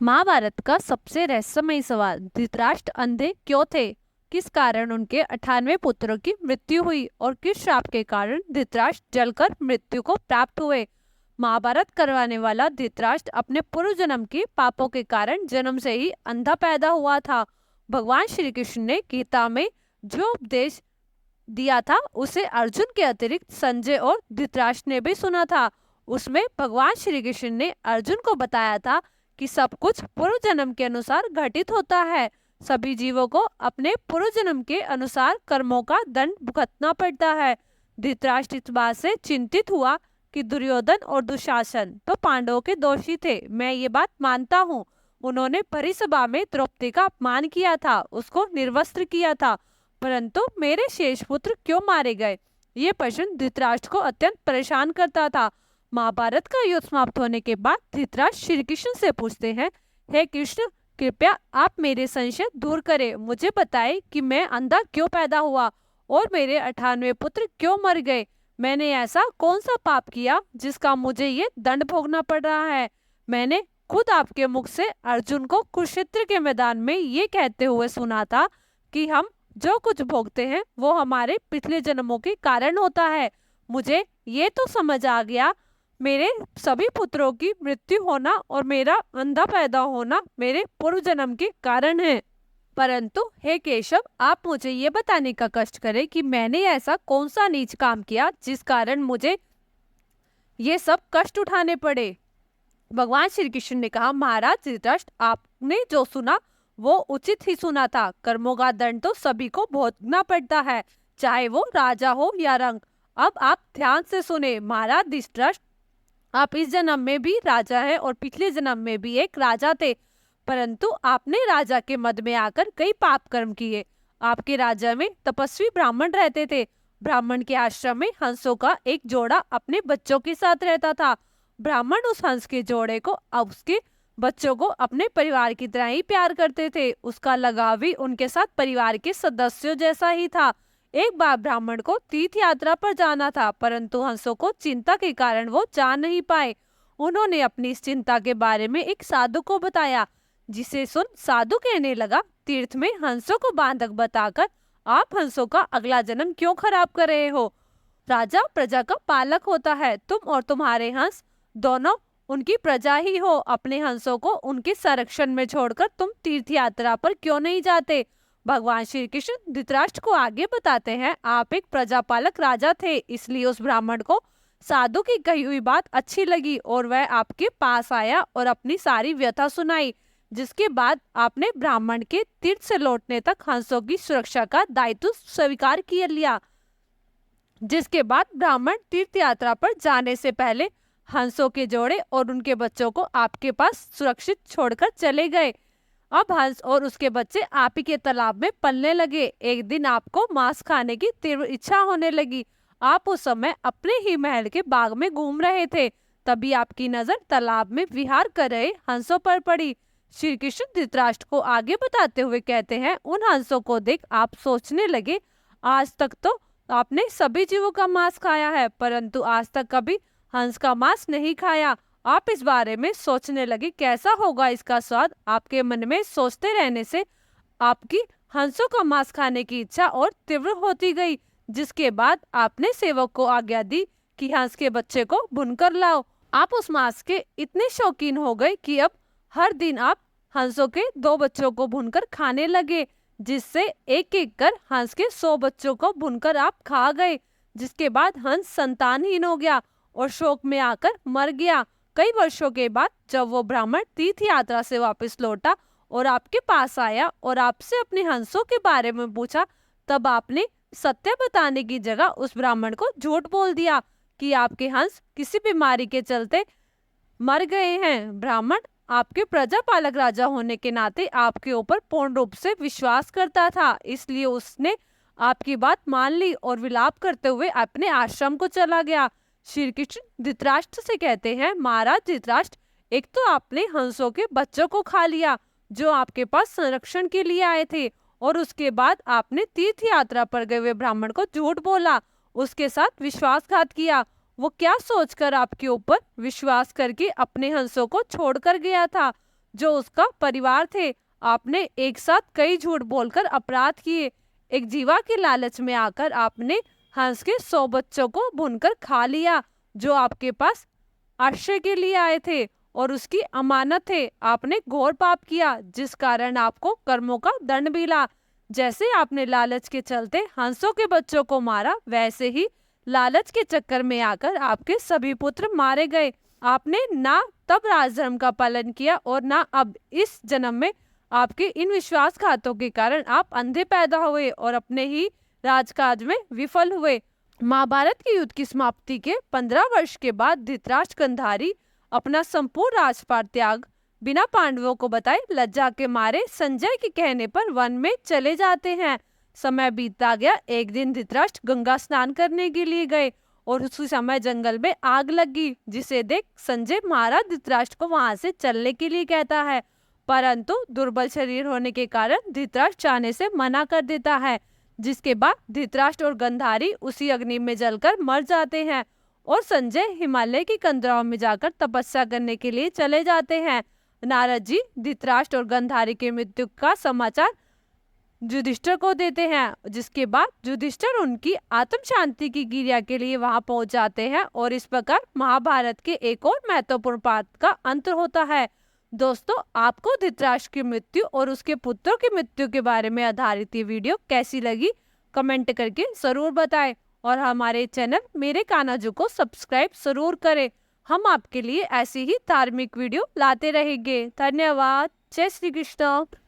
महाभारत का सबसे रहस्यमय सवाल, धृतराष्ट्र अंधे क्यों थे? किस कारण उनके 98 पुत्रों की मृत्यु हुई और किस श्राप के कारण धृतराष्ट्र जलकर मृत्यु को प्राप्त हुए? महाभारत करवाने वाला धृतराष्ट्र अपने पूर्व जन्म के पापों के कारण जन्म से ही अंधा पैदा हुआ था। भगवान श्री कृष्ण ने गीता में जो उपदेश दिया था उसे अर्जुन के अतिरिक्त संजय और धृतराष्ट्र ने भी सुना था। उसमें भगवान श्री कृष्ण ने अर्जुन को बताया था कि सब कुछ पूर्व जन्म के अनुसार घटित होता है। सभी जीवों को अपने पूर्व जन्म के अनुसार कर्मों का दंड भुगतना पड़ता है। धृतराष्ट्र इस बात से चिंतित हुआ कि दुर्योधन और दुशासन तो पांडवों के दोषी थे, मैं ये बात मानता हूँ। उन्होंने भरी सभा में द्रौपदी का अपमान किया था, उसको निर्वस्त्र किया था, परंतु मेरे शेष पुत्र क्यों मारे गए? ये प्रश्न धृतराष्ट्र को अत्यंत परेशान करता था। महाभारत का युद्ध समाप्त होने के बाद धृतराष्ट्र श्री कृष्ण से पूछते हैं, हे कृष्ण, कृपया आप मेरे संशय दूर करें, मुझे बताएं कि मैं अंधा क्यों पैदा हुआ और मेरे 98 पुत्र क्यों मर गए। मैंने ऐसा कौन सा पाप किया जिसका मुझे ये दंड भोगना पड़ रहा है? मैंने खुद आपके मुख से अर्जुन को कुरुक्षेत्र के मैदान में ये कहते हुए सुना था कि हम जो कुछ भोगते हैं वो हमारे पिछले जन्मों के कारण होता है। मुझे ये तो समझ आ गया, मेरे सभी पुत्रों की मृत्यु होना और मेरा अंधा पैदा होना मेरे पूर्व जन्म के कारण है। परंतु हे केशव, आप मुझे ये बताने का कष्ट करें कि मैंने ऐसा कौन सा नीच काम किया जिस कारण मुझे ये सब कष्ट उठाने पड़े। भगवान श्री कृष्ण ने कहा, महाराज धृतराष्ट्र, आपने जो सुना वो उचित ही सुना था। कर्मों का दंड तो सभी को भोगना पड़ता है, चाहे वो राजा हो या रंग। अब आप ध्यान से सुने। महाराज धृतराष्ट्र, आप इस जन्म में भी राजा हैं और पिछले जन्म में भी एक राजा थे, परंतु आपने राजा के मद में आकर कई पाप कर्म किए। आपके राज्य में तपस्वी ब्राह्मण रहते थे। ब्राह्मण के आश्रम में हंसों का एक जोड़ा अपने बच्चों के साथ रहता था। ब्राह्मण उस हंस के जोड़े को उसके बच्चों को अपने परिवार की तरह ही प्यार करते थे। उसका लगाव भी उनके साथ परिवार के सदस्यों जैसा ही था। एक बार ब्राह्मण को तीर्थ यात्रा पर जाना था, परंतु हंसों को चिंता के कारण वो जा नहीं पाए। उन्होंने अपनी इस चिंता के बारे में एक साधु को बताया, जिसे सुन साधु कहने लगा, तीर्थ में हंसों को बांधक बताकर आप हंसों का अगला जन्म क्यों खराब कर रहे हो? राजा प्रजा का पालक होता है, तुम और तुम्हारे हंस दोनों उनकी प्रजा ही हो। अपने हंसों को उनके संरक्षण में छोड़कर तुम तीर्थ यात्रा पर क्यों नहीं जाते? भगवान श्री कृष्ण धृतराष्ट्र को आगे बताते हैं, आप एक प्रजापालक राजा थे, इसलिए उस ब्राह्मण को साधु की कही हुई बात अच्छी लगी और वह आपके पास आया और अपनी सारी व्यथा सुनाई। जिसके बाद आपने ब्राह्मण के तीर्थ से लौटने तक हंसों की सुरक्षा का दायित्व स्वीकार किया लिया। जिसके बाद ब्राह्मण तीर्थ यात्रा पर जाने से पहले हंसों के जोड़े और उनके बच्चों को आपके पास सुरक्षित छोड़कर चले गए। अब हंस और उसके बच्चे आप ही के तालाब में पलने लगे। एक दिन आपको मांस खाने की तीव्र इच्छा होने लगी। आप उस समय अपने ही महल के बाग में घूम रहे थे, तभी आपकी नजर तालाब में विहार कर रहे हंसों पर पड़ी। श्री कृष्ण धृतराष्ट्र को आगे बताते हुए कहते हैं, उन हंसों को देख आप सोचने लगे, आज तक तो आपने सभी जीवों का मांस खाया है, परंतु आज तक कभी हंस का मांस नहीं खाया। आप इस बारे में सोचने लगे, कैसा होगा इसका स्वाद। आपके मन में सोचते रहने से आपकी हंसों का मांस खाने की इच्छा और तीव्र होती गई। जिसके बाद आपने सेवक को आज्ञा दी कि हंस के बच्चे को भूनकर लाओ। आप उस मांस के इतने शौकीन हो गए कि अब हर दिन आप हंसों के 2 बच्चों को भूनकर खाने लगे, जिससे एक एक कर हंस के 100 बच्चों को भूनकर आप खा गए। जिसके बाद हंस संतानहीन हो गया और शोक में आकर मर गया। कई वर्षों के बाद जब वो ब्राह्मण तीर्थ यात्रा से वापस लौटा और आपके पास आया और आपसे अपने हंसों के बारे में पूछा, तब आपने सत्य बताने की जगह उस ब्राह्मण को झूठ बोल दिया कि आपके हंस किसी बीमारी के चलते मर गए हैं। ब्राह्मण आपके प्रजापालक राजा होने के नाते आपके ऊपर पूर्ण रूप से विश्वास करता था, इसलिए उसने आपकी बात मान ली और विलाप करते हुए अपने आश्रम को चला गया। श्री कृष्ण धृतराष्ट्र से कहते हैं, महाराज धृतराष्ट्र, एक तो आपने हंसों के बच्चों को खा लिया जो आपके पास संरक्षण के लिए आए थे, और उसके बाद आपने तीर्थ यात्रा पर गए हुए ब्राह्मण को झूठ बोला, उसके साथ विश्वासघात किया। वो क्या सोचकर आपके ऊपर विश्वास करके अपने हंसों को छोड़कर गया था? जो उसका परिवार थे। आपने एक साथ कई झूठ बोलकर अपराध किए। एक जीवा के लालच में आकर आपने हंस के 100 बच्चों को भूनकर खा लिया जो आपके पास आश्रय के लिए आए थे और उसकी अमानत थे। आपने घोर पाप किया जिस कारण आपको कर्मों का दंड मिला। जैसे आपने लालच के चलते हंसों के बच्चों को मारा, वैसे ही लालच के चक्कर में आकर आपके सभी पुत्र मारे गए। आपने ना तब राजधर्म का पालन किया और ना अब इस जन्म में। आपके इन विश्वासघातों के कारण आप अंधे पैदा हुए और अपने ही राजकाज में विफल हुए। महाभारत के युद्ध की समाप्ति के 15 वर्ष के बाद धृतराष्ट्र गांधारी अपना संपूर्ण राजपाट त्याग बिना पांडवों को बताए लज्जा के मारे संजय के कहने पर वन में चले जाते हैं। समय बीतता गया। एक दिन धृतराष्ट्र गंगा स्नान करने के लिए गए और उसी समय जंगल में आग लगी, जिसे देख संजय महाराज धृतराष्ट्र को वहां से चलने के लिए कहता है, परंतु दुर्बल शरीर होने के कारण धृतराष्ट्र जाने से मना कर देता है। जिसके बाद धृतराष्ट्र और गांधारी उसी अग्नि में जलकर मर जाते हैं और संजय हिमालय की कंदराओं में जाकर तपस्या करने के लिए चले जाते हैं। नारद जी धृतराष्ट्र और गांधारी के मृत्यु का समाचार युधिष्ठिर को देते हैं, जिसके बाद युधिष्ठिर उनकी आत्म शांति की क्रिया के लिए वहां पहुंच जाते हैं और इस प्रकार महाभारत के एक और महत्वपूर्ण पाठ का अंत होता है। दोस्तों, आपको धृतराष्ट्र की मृत्यु और उसके पुत्रों की मृत्यु के बारे में आधारित ये वीडियो कैसी लगी कमेंट करके जरूर बताएं और हमारे चैनल मेरे कान्हाजू को सब्सक्राइब जरूर करें। हम आपके लिए ऐसी ही धार्मिक वीडियो लाते रहेंगे। धन्यवाद। जय श्री कृष्ण।